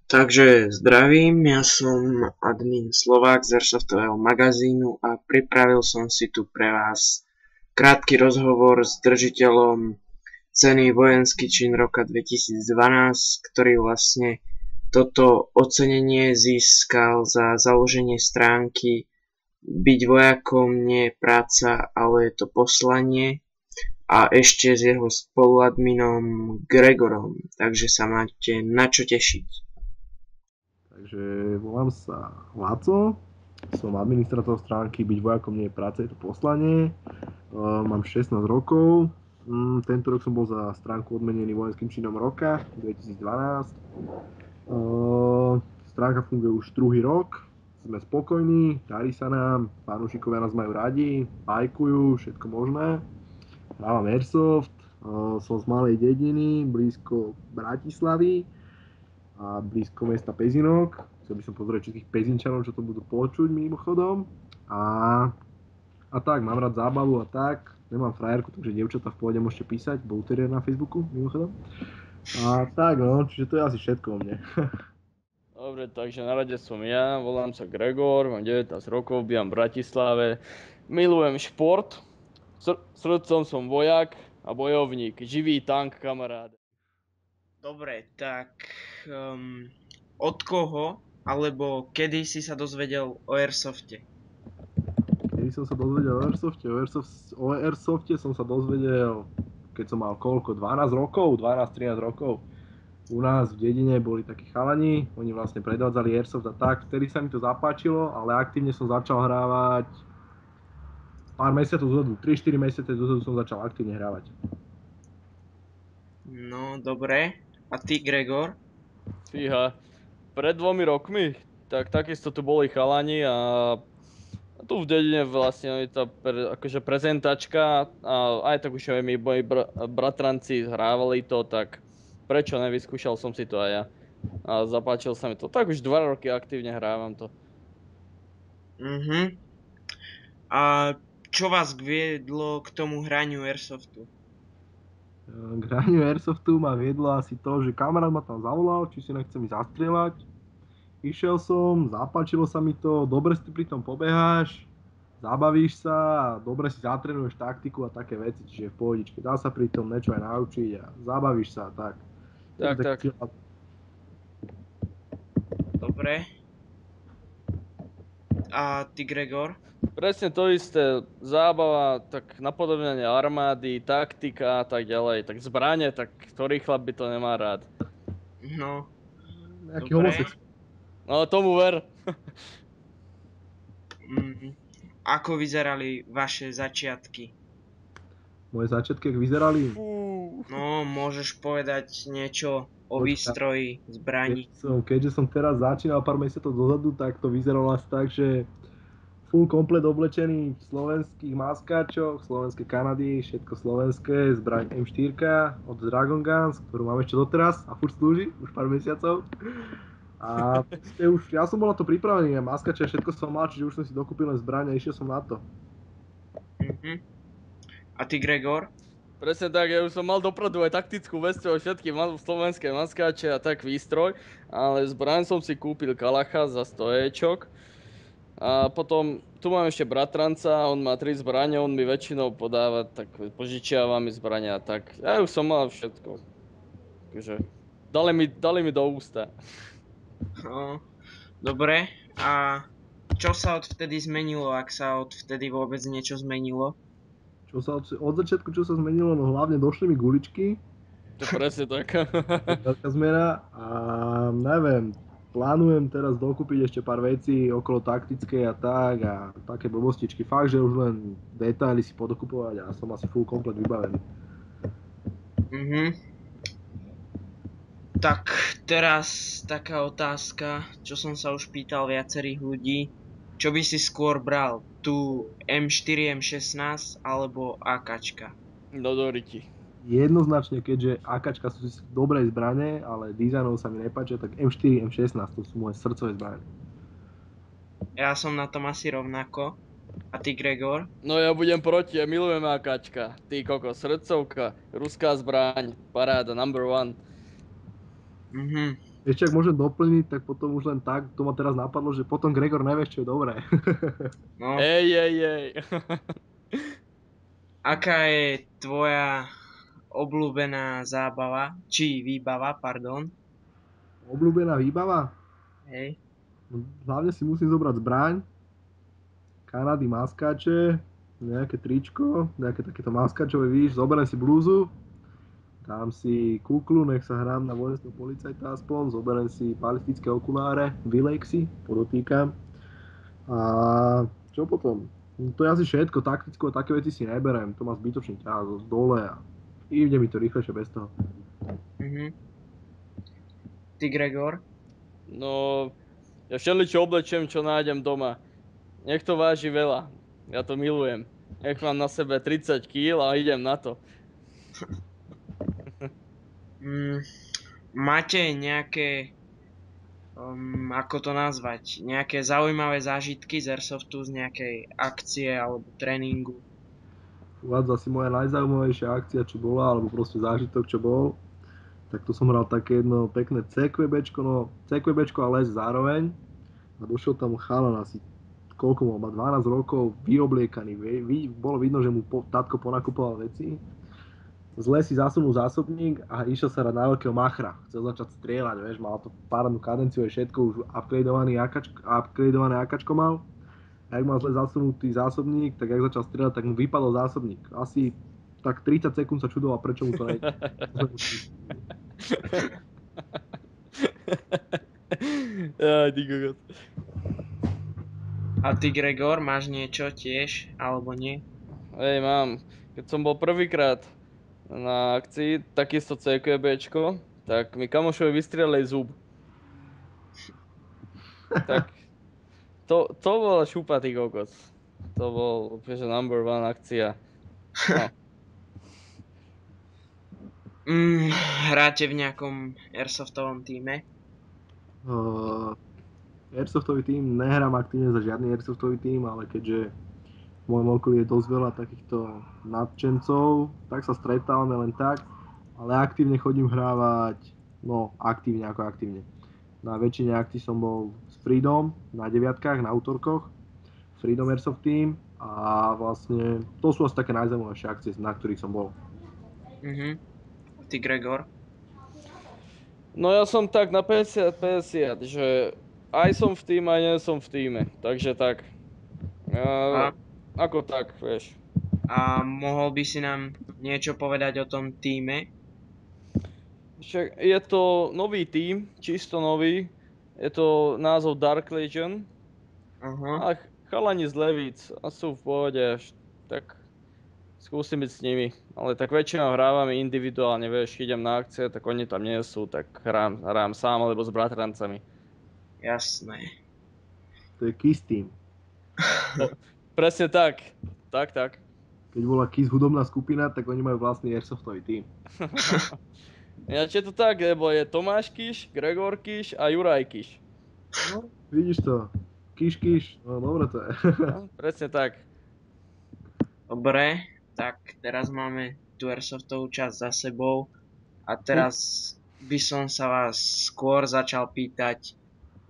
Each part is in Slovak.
Takže zdravím, ja som admin Slovák z Airsoftového magazínu a pripravil som si tu pre vás krátky rozhovor s držiteľom ceny Vojenský čin roka 2012, ktorý vlastne toto ocenenie získal za založenie stránky Byť vojakom nie je práca, ale je to poslanie, a ešte s jeho spoluadminom Gregorom, takže sa máte na čo tešiť. Takže volám sa Laco, som administrátor stránky Byť vojakom nie je práca, je to poslanie. Mám 16 rokov. Tento rok som bol za stránku odmenený vojenským činom roka 2012. Stránka funguje už druhý rok. Sme spokojní, darí sa nám, fanúšikovia nás majú radi, lajkujú, všetko možné. Hrávam Airsoft, som z malej dediny, blízko Bratislavy a blízko mesta Pezinok. Chcel by som pozrieť všetkých Pezinčanov, čo to budú počuť mimochodom. A tak, mám rád zábavu a tak. Nemám frajerku, takže dievčatá v pohode môžete písať, Bouterier na Facebooku mimochodom. A tak no, čiže to je asi všetko o mne. Dobre, takže na rade som ja, volám sa Gregor, mám 19 rokov, bývam v Bratislave. Milujem šport, srdcom som vojak a bojovník, živý tank kamarád. Dobre, tak od koho alebo kedy si sa dozvedel o Airsofte? Kedy som sa dozvedel o Airsofte? O Airsofte som sa dozvedel, keď som mal koľko? 12 rokov? 12-13 rokov. U nás v dedine boli takí chalani, oni vlastne predvádzali Airsoft a tak. Vtedy sa mi to zapáčilo, ale aktívne som začal hrávať pár mesiacov dozadu, 3-4 mesiace dozadu som začal aktívne hrávať. No, dobre. A ty, Gregor? Fíha, pred 2 rokmi, tak takisto tu boli chalani a tu v dedine vlastne je to akože prezentačka a aj tak už aj mi moji bratranci hrávali to, tak prečo nevyskúšal som si to aj ja. A zapáčil sa mi to, tak už 2 roky aktívne hrávam to. A čo vás viedlo k tomu hraniu Airsoftu? K hraniu Airsoftu ma viedlo asi to, že kamarát ma tam zavolal, či si nechcem ísť zastrieľať. Išiel som, zapáčilo sa mi to, dobre si pri tom pobeháš, zabavíš sa a dobre si zatrenuješ taktiku a také veci, čiže v pohodičke. Dá sa pri tom niečo aj naučiť a zabavíš sa a tak. Tak. Dobre. A ty, Gregor? Presne to isté, zábava, tak napodobňanie armády, taktika a tak ďalej, tak zbranie, tak ktorý chlap by to nemá rád? No, Nejaký dobre. homosexuál. No tomu ver. Ako vyzerali vaše začiatky? Moje začiatky, jak vyzerali? No, môžeš povedať niečo o výstroji, zbraní? Keďže som teraz začínal pár mesiacov dozadu, tak to vyzeralo asi tak, že full komplet oblečený v slovenských maskáčoch, slovenské Kanady, všetko slovenské, zbraň M4 od Dragon Guns, ktorú mám ešte doteraz a furt slúži, už pár mesiacov. A už, ja som bol na to pripravený, maskáče, všetko som mal, čiže už som si dokúpil len zbraň a išiel som na to. A ty, Gregor? Presne tak, ja už som mal dopredu aj taktickú vestu, všetky slovenské maskáče a tak výstroj, ale zbraň som si kúpil Kalacha za 100 ečok. A potom, tu mám ešte bratranca, on má 3 zbrane, on mi väčšinou podáva, tak požičiava mi zbrania, tak ja už som mal všetko. Takže dali mi do ústa. No, dobre, a čo sa odvtedy zmenilo, ak sa odvtedy vôbec niečo zmenilo? Od začiatku, čo sa zmenilo, no hlavne došli mi guličky. To presne tak. Veľká zmena a neviem, plánujem teraz dokúpiť ešte pár vecí okolo taktickej a tak a také blbostičky. Fakt, že už len detaily si podokupovať a som asi full komplet vybavený. Tak teraz taká otázka, čo som sa už pýtal viacerých ľudí. Čo by si skôr bral? Tu M4, M16 alebo AKčka? No do riti. Jednoznačne, keďže AKčka sú dobré zbrane, ale dizajnov sa mi nepáčia, tak M4, M16 to sú moje srdcové zbrane. Ja som na tom asi rovnako. A ty, Gregor? No ja budem proti, ja milujem AKčka. Ty koko, srdcovka, ruská zbraň, paráda, number one. Ešte ak môžem doplniť, tak potom už len tak, to ma teraz napadlo, že potom Gregor nevieš, čo je dobré. No, Ej. aká je tvoja obľúbená zábava, či výbava, pardon? Obľúbená výbava? Hej. No, hlavne si musím zobrať zbraň, Kanady, maskáče, nejaké tričko, nejaké takéto maskáčové, víš, zoberiem si blúzu, dám si kuklu, nech sa hrám na vojenského policajta aspoň, zoberiem si balistické okuláre, Vilexy, podotýkam. A čo potom? No, to je asi všetko, taktickú a také veci si neberem, to má zbytočný ťah z dole a ide mi to rýchlejšie bez toho. Mhm. Ty, Gregor? No, ja všeličo oblečiem, čo nájdem doma. Nech to váži veľa. Ja to milujem. Nech mám na sebe 30 kg a idem na to. Máte nejaké, ako to nazvať, nejaké zaujímavé zážitky z Airsoftu, z nejakej akcie alebo tréningu? Uvádza si moja najzaujímavejšia akcia, čo bola, alebo proste zážitok, čo bol. Tak to som hral také jedno pekné CQBčko, no CQBčko a les zároveň. A došiel tam chalan asi, koľko mal, má 12 rokov, vyobliekaný. Bolo vidno, že mu tatko ponakupoval veci. Zle si zasunul zásobník a išiel sa hrať na veľkého machra. Chcel začať strieľať, vieš, mal to párnu kadenciu, je všetko, už upgradeované AKčko mal. A ak mal zle zasunutý zásobník, tak ak začal strieľať, tak mu vypadol zásobník. Asi tak 30 sekúnd sa čudoval, prečo mu to nejde. Ty kokos. A ty, Gregor, máš niečo tiež, alebo nie? Hej, mám. Keď som bol prvýkrát na akcii, takisto CQBčko, tak mi kamošovi vystrelili zub. Tak to bola šupatý kokos. To bol úplne number one akcia. No. Hráte v nejakom Airsoftovom týme? Airsoftový tým, nehrám aktívne za žiadny Airsoftový tým, ale keďže v mojom okolí je dosť veľa takýchto nadšencov, tak sa stretávame len tak, ale aktívne chodím hrávať, no aktívne ako aktívne. Na väčšine akcií som bol s Freedom, na deviatkách, na útorkoch, Freedom Airsoft Team a vlastne to sú asi také najzaujímavejšie akcie, na ktorých som bol. Ty, Gregor? No ja som tak na 50-50, že aj som v týme, aj nie som v týme, takže tak. Ako tak, vieš. A mohol by si nám niečo povedať o tom týme? Však je to nový tím, čisto nový. Je to názov Dark Legion. A chalani z Levíc a sú v pohode, tak skúsim byť s nimi. Ale tak väčšinou hrávame individuálne, vieš, idem na akcie, tak oni tam nie sú, tak hrám sám alebo s bratrancami. Jasné. To je KISS Team. Presne tak. Tak. Keď bola KISS hudobná skupina, tak oni majú vlastný Airsoftový tým. Ináč je to tak, lebo je Tomáš Kiš, Gregor Kiš a Juraj Kiš. No, vidíš to. Kiš, no dobre to je. No, presne tak. Dobre, tak teraz máme tú Airsoftovú časť za sebou a teraz by som sa vás skôr začal pýtať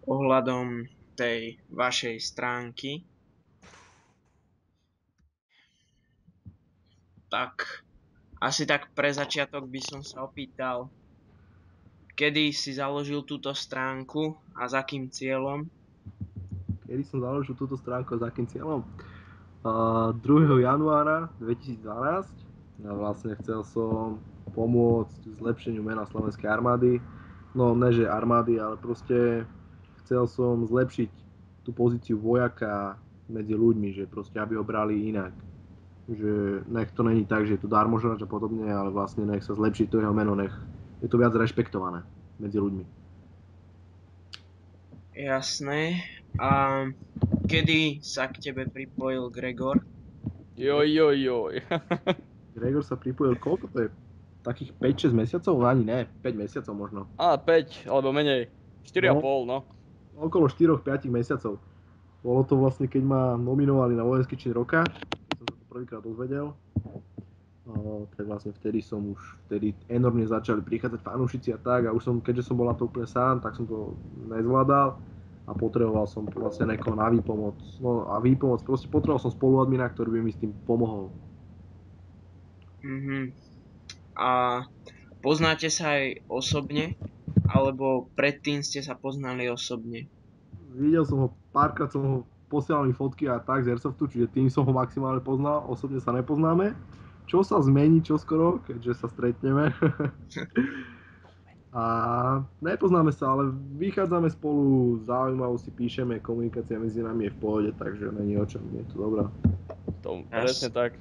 ohľadom tej vašej stránky. Tak, asi tak pre začiatok by som sa opýtal, kedy si založil túto stránku a za akým cieľom? Kedy som založil túto stránku a za akým cieľom? 2. januára 2012. Ja vlastne chcel som pomôcť zlepšeniu mena Slovenskej armády. No, ne že armády, ale proste chcel som zlepšiť tú pozíciu vojaka medzi ľuďmi, že proste aby ho brali inak. Že nech to není tak, že je to darmožrač a podobne, ale vlastne nech sa zlepší to jeho meno, nech je to viac rešpektované medzi ľuďmi. Jasné. A kedy sa k tebe pripojil Gregor? Joj. Gregor sa pripojil, koľko to je? Takých 5-6 mesiacov? Ani ne, 5 mesiacov možno. 5, alebo menej. 4,5, no. Okolo 4-5 mesiacov. Bolo to vlastne, keď ma nominovali na vojenský čin roka, keď som sa to prvýkrát dozvedel. Tak vlastne vtedy enormne začali prichádzať fanúšici a tak a už som, keďže som bol na to úplne sám, tak som to nezvládal a potreboval som vlastne niekoho na výpomoc. No a výpomoc, proste potreboval som spoluadmina, ktorý by mi s tým pomohol. Mhm. A poznáte sa aj osobne? Alebo predtým ste sa poznali osobne? Videl som ho, párkrát som ho posielal mi fotky a tak z Airsoftu, čiže tým som ho maximálne poznal, osobne sa nepoznáme. Čo sa zmení čoskoro, keďže sa stretneme. A nepoznáme sa, ale vychádzame spolu, zaujímavo si píšeme, komunikácia medzi nami je v pohode, takže není o čom, je to dobré. To presne tak.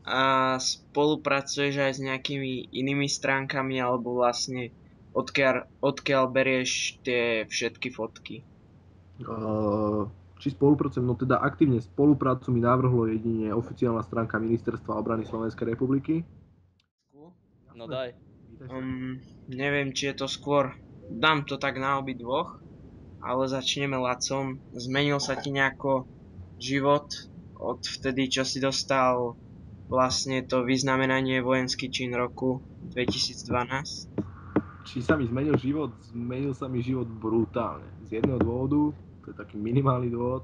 A spolupracuješ aj s nejakými inými stránkami, alebo vlastne odkiaľ berieš tie všetky fotky? Či spolupracujem, no teda aktívne spoluprácu mi navrhlo jedine oficiálna stránka Ministerstva obrany Slovenskej republiky. No daj. Neviem, či je to skôr, dám to tak na obidvoch, ale začneme Lacom. Zmenil sa ti nejako život od vtedy, čo si dostal vlastne to vyznamenanie vojenský čin roku 2012? Či sa mi zmenil život? Zmenil sa mi život brutálne. Z jedného dôvodu, to je taký minimálny dôvod,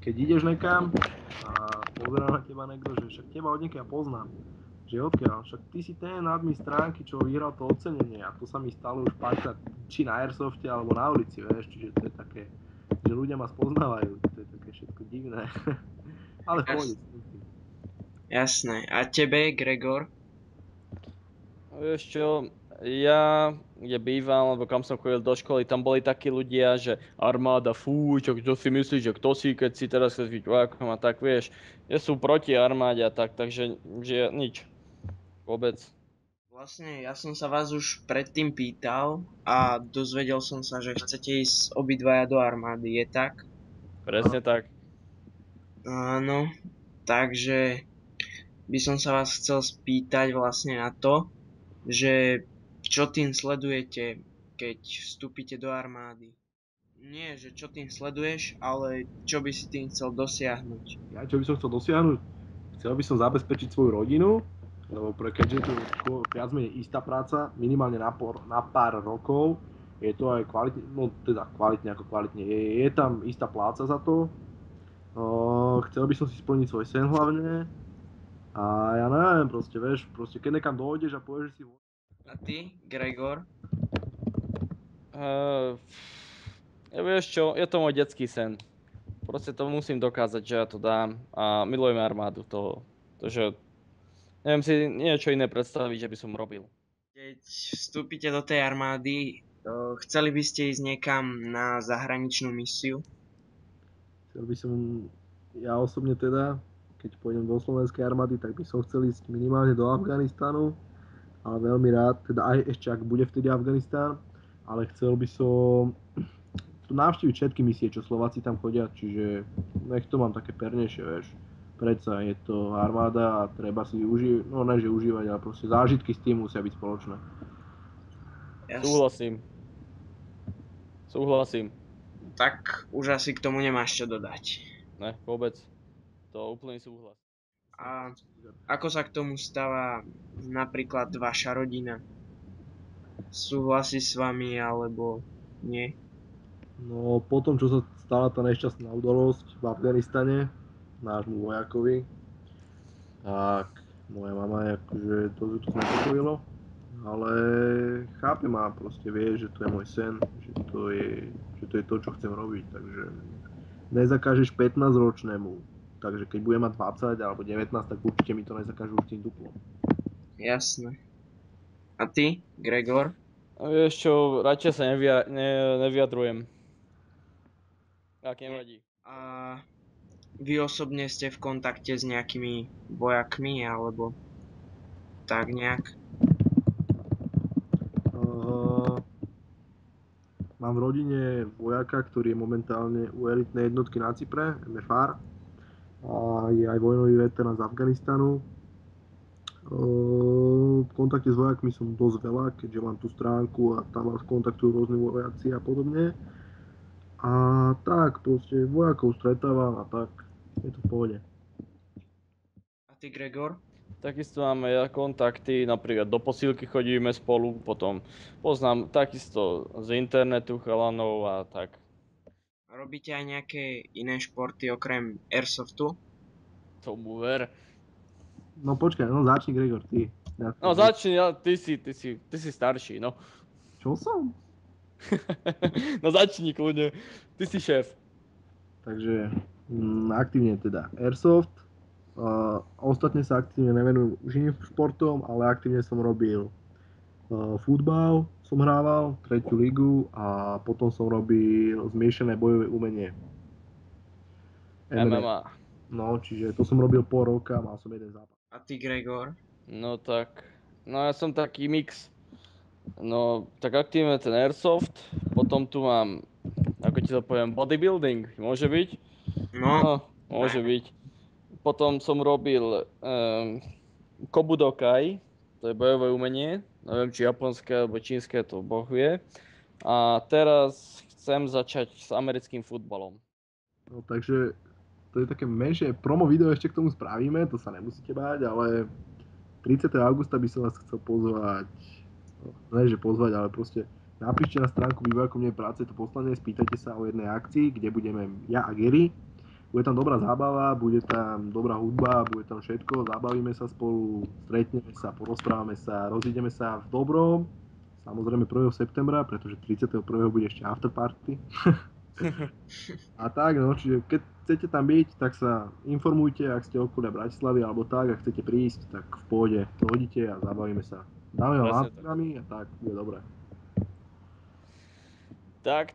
keď ideš nekam a pozerá na teba niekto, že však teba odniekiaľ poznám, že odkiaľ, však ty si ten admin stránky, čo vyhral to ocenenie a to sa mi stalo už párkrát či na Airsofte alebo na ulici, vieš, čiže to je také, že ľudia ma spoznávajú, to je také všetko divné, ale v pohode. Jasné. A tebe, Gregor? Vieš čo, ja, kde bývam, alebo kam som chodil do školy, tam boli takí ľudia, že armáda, fú, čo si myslíš, že kto si, keď si teraz chceš byť vojakom a tak, vieš, že sú proti armáde a tak, takže že nič, vôbec. Vlastne ja som sa vás už predtým pýtal a dozvedel som sa, že chcete ísť obidvaja do armády, je tak? Presne tak. Áno, takže by som sa vás chcel spýtať vlastne na to, že čo tým sledujete, keď vstúpite do armády? Nie, že čo tým sleduješ, ale čo by si tým chcel dosiahnuť. Ja čo by som chcel dosiahnuť? Chcel by som zabezpečiť svoju rodinu, lebo keďže je to viac menej istá práca, minimálne na pár rokov, je to aj kvalitne, no teda kvalitne ako kvalitne, je tam istá pláca za to. Chcel by som si splniť svoj sen hlavne. A ja neviem, proste, vieš, proste keď nekam dojdeš a povieš, že si... A ty, Gregor? Ja vieš čo, je to môj detský sen. Proste to musím dokázať, že ja to dám a milujem armádu toho. Takže neviem si niečo iné predstaviť, že by som robil. Keď vstúpite do tej armády, chceli by ste ísť niekam na zahraničnú misiu? Chcel by som, ja osobne teda, keď pôjdem do slovenskej armády, tak by som chcel ísť minimálne do Afganistanu, ale veľmi rád, teda aj ešte ak bude vtedy Afganistán, ale chcel by som navštíviť všetky misie, čo Slováci tam chodia, čiže nech to mám také pernejšie, vieš. Predsa je to armáda a treba si užívať, no ne že užívať, ale proste zážitky s tým musia byť spoločné. Súhlasím. Súhlasím. Tak už asi k tomu nemáš čo dodať. Ne, vôbec. To úplný súhlas. A ako sa k tomu stáva napríklad vaša rodina? Súhlasí s vami alebo nie? No potom, čo sa stala tá nešťastná udalosť v Afganistane, nášmu vojakovi, tak moja mama akože to znepokojilo, ale chápe ma, proste vie, že to je môj sen, že to je to, čo chcem robiť, takže nezakážeš 15-ročnému, takže keď budem mať 20 alebo 19, tak určite mi to nezakážu už tým duplom. Jasné. A ty, Gregor? A vieš čo, radšej sa nevyjadrujem. Ak nevadí. A vy osobne ste v kontakte s nejakými vojakmi alebo tak nejak? Mám v rodine vojaka, ktorý je momentálne u elitnej jednotky na Cypre, MFR, a je aj vojnový veterán z Afganistanu. V kontakte s vojakmi som dosť veľa, keďže mám tú stránku a tam ma kontaktujú rôzni vojaci a podobne. A tak, proste vojakov stretávam a tak, je to v pohode. ty, Gregor? Takisto máme kontakty, napríklad do posílky chodíme spolu, potom poznám takisto z internetu chalanov a tak. Robíte aj nejaké iné športy okrem Airsoftu? Tomu ver. No počkaj, no začni Gregor, ty. No začni, ty si starší, no. Čo som? No začni kľudne, ty si šéf. Takže aktívne teda Airsoft. Ostatne sa aktívne nevenujem už iným športom, ale aktívne som robil futbal, som hrával, 3. ligu a potom som robil zmiešané bojové umenie. MMA. No, čiže to som robil pol roka, mal som jeden zápas. A ty, Gregor? No tak, no ja som taký mix. No, tak aktívne ten Airsoft, potom tu mám, ako ti to poviem, bodybuilding, môže byť? No, môže byť. Potom som robil Kobudokai, to je bojové umenie, neviem či japonské alebo čínske, to boh vie. A teraz chcem začať s americkým futbalom. No, takže to je také menšie promo video, ešte k tomu spravíme, to sa nemusíte báť, ale 30. augusta by som vás chcel pozvať, no, ne že pozvať, ale proste napíšte na stránku Vývoj ako mne práce to poslanie, spýtajte sa o jednej akcii, kde budeme ja a Gary. Bude tam dobrá zábava, bude tam dobrá hudba, bude tam všetko, zabavíme sa spolu, stretneme sa, porozprávame sa, rozídeme sa v dobrom, samozrejme 1. septembra, pretože 31. bude ešte afterparty. A tak, no, čiže keď chcete tam byť, tak sa informujte, ak ste okolia Bratislavy alebo tak, ak chcete prísť, tak v pohode to hodíte a zabavíme sa. Dáme vám látkami a tak, bude dobré. Tak.